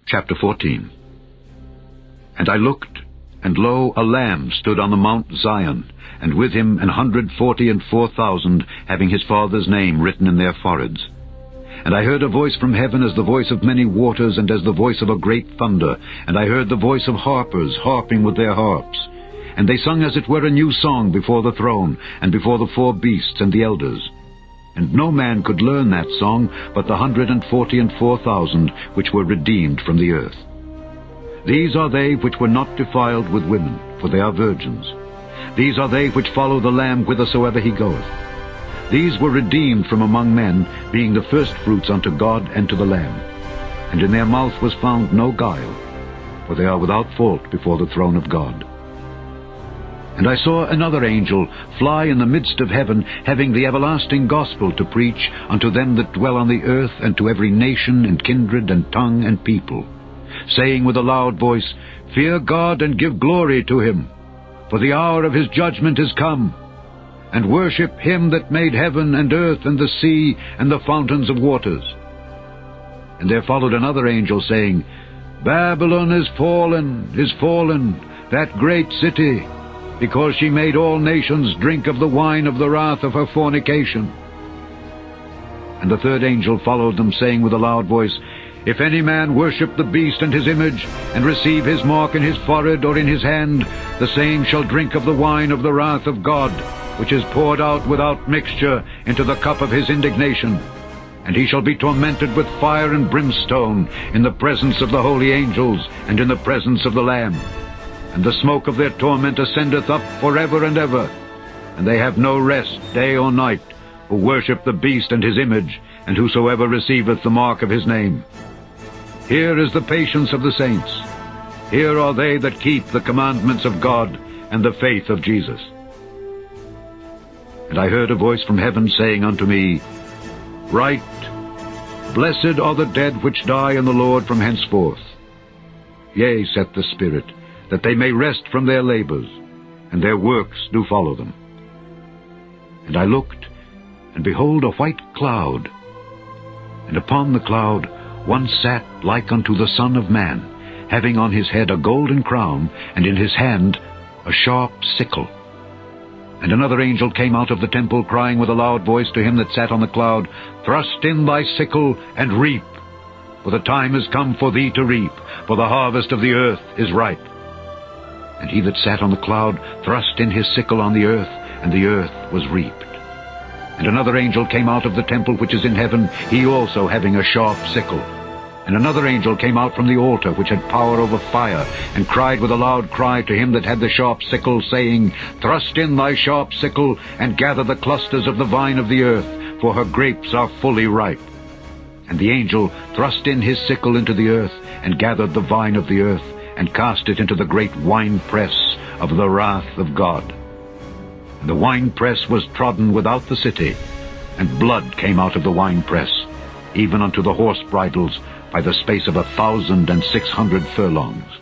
Chapter 14. And I looked, and lo, a Lamb stood on the Mount Zion, and with him 144,000, having his Father's name written in their foreheads. And I heard a voice from heaven as the voice of many waters, and as the voice of a great thunder. And I heard the voice of harpers harping with their harps. And they sung as it were a new song before the throne, and before the four beasts and the elders. And no man could learn that song but the 144,000 which were redeemed from the earth. These are they which were not defiled with women, for they are virgins. These are they which follow the Lamb whithersoever he goeth. These were redeemed from among men, being the firstfruits unto God and to the Lamb. And in their mouth was found no guile, for they are without fault before the throne of God. And I saw another angel fly in the midst of heaven, having the everlasting gospel to preach unto them that dwell on the earth, and to every nation, and kindred, and tongue, and people, saying with a loud voice, Fear God, and give glory to him, for the hour of his judgment is come. And worship him that made heaven, and earth, and the sea, and the fountains of waters. And there followed another angel, saying, Babylon is fallen, that great city, because she made all nations drink of the wine of the wrath of her fornication. And the third angel followed them, saying with a loud voice, If any man worship the beast and his image, and receive his mark in his forehead or in his hand, the same shall drink of the wine of the wrath of God, which is poured out without mixture into the cup of his indignation. And he shall be tormented with fire and brimstone in the presence of the holy angels, and in the presence of the Lamb. And the smoke of their torment ascendeth up forever and ever. And they have no rest day or night, who worship the beast and his image, and whosoever receiveth the mark of his name. Here is the patience of the saints. Here are they that keep the commandments of God and the faith of Jesus. And I heard a voice from heaven saying unto me, Write, Blessed are the dead which die in the Lord from henceforth. Yea, saith the Spirit, that they may rest from their labors, and their works do follow them. And I looked, and behold a white cloud, and upon the cloud one sat like unto the Son of Man, having on his head a golden crown, and in his hand a sharp sickle. And another angel came out of the temple, crying with a loud voice to him that sat on the cloud, Thrust in thy sickle, and reap, for the time is come for thee to reap, for the harvest of the earth is ripe. And he that sat on the cloud thrust in his sickle on the earth, and the earth was reaped. And another angel came out of the temple which is in heaven, he also having a sharp sickle. And another angel came out from the altar which had power over fire, and cried with a loud cry to him that had the sharp sickle, saying, Thrust in thy sharp sickle, and gather the clusters of the vine of the earth, for her grapes are fully ripe. And the angel thrust in his sickle into the earth, and gathered the vine of the earth, and cast it into the great winepress of the wrath of God. And the winepress was trodden without the city, and blood came out of the winepress, even unto the horse bridles, by the space of 1,600 furlongs.